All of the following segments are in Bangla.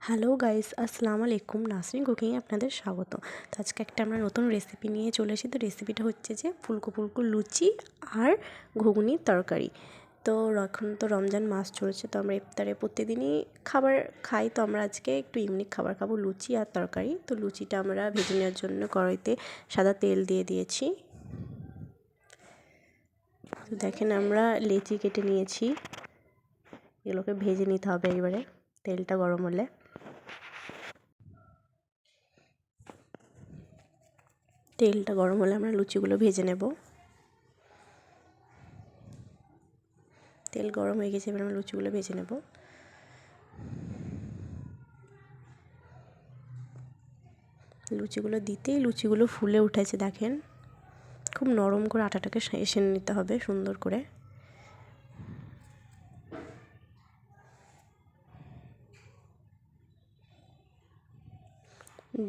হ্যালো গাইস, আসসালামু আলাইকুম। নাসরিন কুকিংয়ে আপনাদের স্বাগত। তো আজকে একটা আমরা নতুন রেসিপি নিয়ে চলে এসেছি। তো রেসিপিটা হচ্ছে যে ফুলকো ফুলকো লুচি আর ঘুগনির তরকারি। তো এখন তো রমজান মাস চলছে, তো আমরা ইফতারে প্রতিদিনই খাবার খাই। তো আমরা আজকে একটু ইউনিক খাবার খাবো, লুচি আর তরকারি। তো লুচিটা আমরা ভেজে নেওয়ার জন্য কড়াইতে সাদা তেল দিয়ে দিয়েছি। তো দেখেন আমরা লেচি কেটে নিয়েছি, এগুলোকে ভেজে নিতে হবে এবারে তেলটা গরম হলে। তেলটা গরম হলে আমরা লুচিগুলো ভেজে নেব। তেল গরম হয়ে গেছে, এবার আমরা লুচিগুলো ভেজে নেব। লুচিগুলো দিতেই লুচিগুলো ফুলে উঠেছে, দেখেন খুব নরম করে আটাটাকে সেঁকে নিতে হবে সুন্দর করে।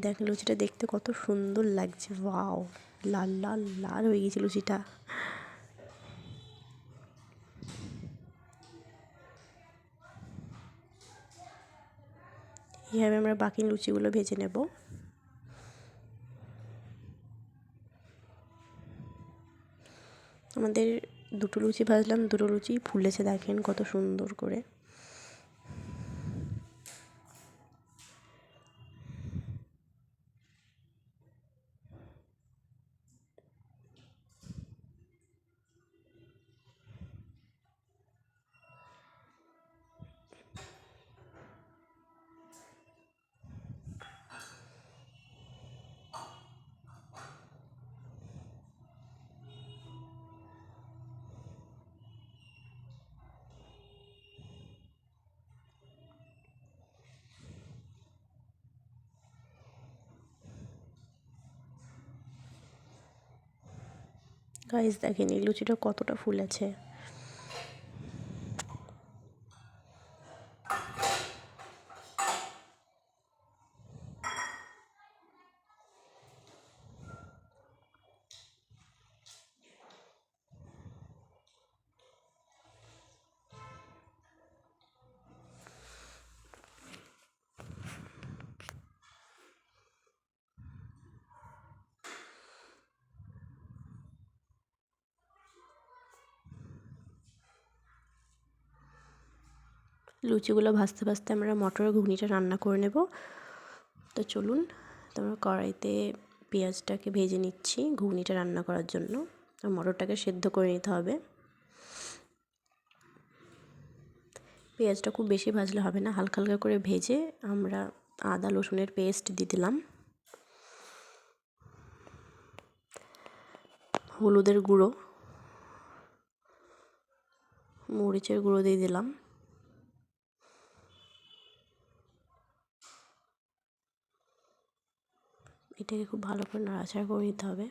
দেখেন লুচিটা দেখতে কত সুন্দর লাগছে, ওয়াও, লাল লাল লাল হয়ে গেছে লুচিটা। এইভাবে আমরা বাকি লুচিগুলো ভেজে নেব। আমাদের দুটো লুচি ভাজলাম, দুটো লুচি ফুলেছে, দেখেন কত সুন্দর করে। গাইস দেখেন এই লুচিটা কতটা ফুলেছে। লুচিগুলো ভাজতে ভাজতে আমরা মটরের ঘুগনিটা রান্না করে নেব। তো চলুন, তোমরা কড়াইতে পেঁয়াজটাকে ভেজে নিচ্ছি ঘুগনিটা রান্না করার জন্য। আর মটরটাকে সেদ্ধ করে নিতে হবে। পেঁয়াজটা খুব বেশি ভাজলে হবে না, হালকা হালকা করে ভেজে আমরা আদা রসুনের পেস্ট দিয়ে দিলাম, হলুদের গুঁড়ো, মরিচের গুঁড়ো দিয়ে দিলাম। এটাকে খুব ভালো করে নাড়াচাড়া করে নিতে হবে।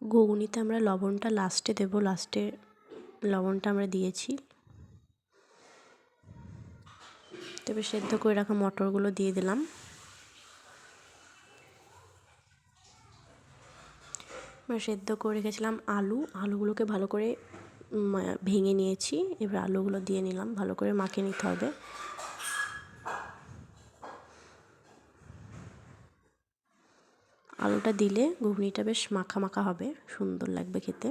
ঘুগনিতে আমরা লবণটা লাস্টে দেব, লাস্টে লবণটা আমরা দিয়েছি। তবে সেদ্ধ করে রাখা মটরগুলো দিয়ে দিলাম। আমরা সেদ্ধ করে রেখেছিলাম আলুগুলোকে ভালো করে ভেঙে নিয়েছি। এবার আলুগুলো দিয়ে নিলাম, ভালো করে মাখিয়ে নিতে হবে। আলুটা দিলে ঘুগনিটা বেশ মাখা মাখা হবে, সুন্দর লাগবে খেতে।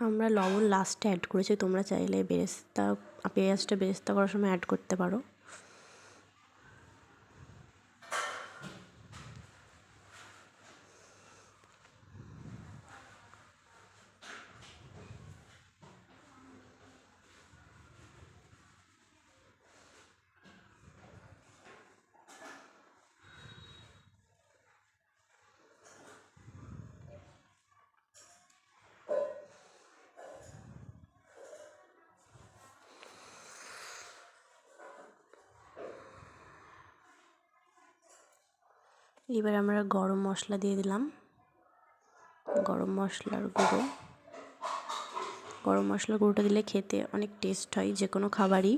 আমরা লবণ লাস্টে অ্যাড করেছি, তোমরা চাইলে পেঁয়াজটা বেরেস্তা করার সময় অ্যাড করতে পারো। এবার আমরা গরম মশলা দিয়ে দিলাম, গরম মশলার গুঁড়ো। গরম মশলার গুঁড়োটা দিলে খেতে অনেক টেস্ট হয় যে কোনো খাবারই।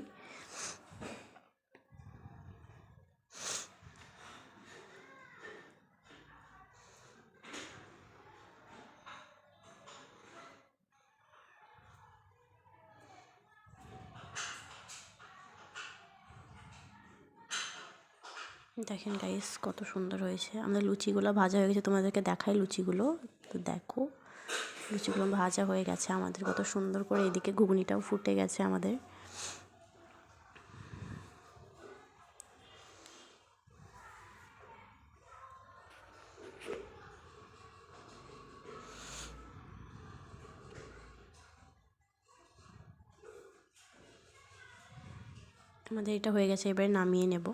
দেখেন গাইস কত সুন্দর হয়েছে। আমাদের লুচিগুলো ভাজা হয়ে গেছে, তোমাদেরকে দেখাই লুচিগুলো। তো দেখো লুচিগুলো ভাজা হয়ে গেছে আমাদের কত সুন্দর করে। এদিকে ঘুগনিটাও ফুটে গেছে আমাদের। আমাদের এটা হয়ে গেছে, এবারে নামিয়ে নেব।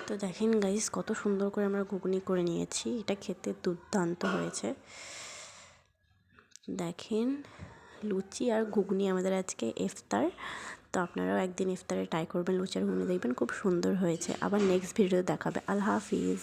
তো দেখেন গাইস কত সুন্দর করে আমরা ঘুগনি করে নিয়েছি, এটা খেতে দুর্দান্ত হয়েছে। দেখেন লুচি আর ঘুগনি আমাদের আজকে ইফতার। তো আপনারাও একদিন ইফতারে ট্রাই করবেন লুচি আর ঘুগনি, দেখবেন খুব সুন্দর হয়েছে। আবার নেক্সট ভিডিও দেখাবে। আল্লাহ হাফিজ।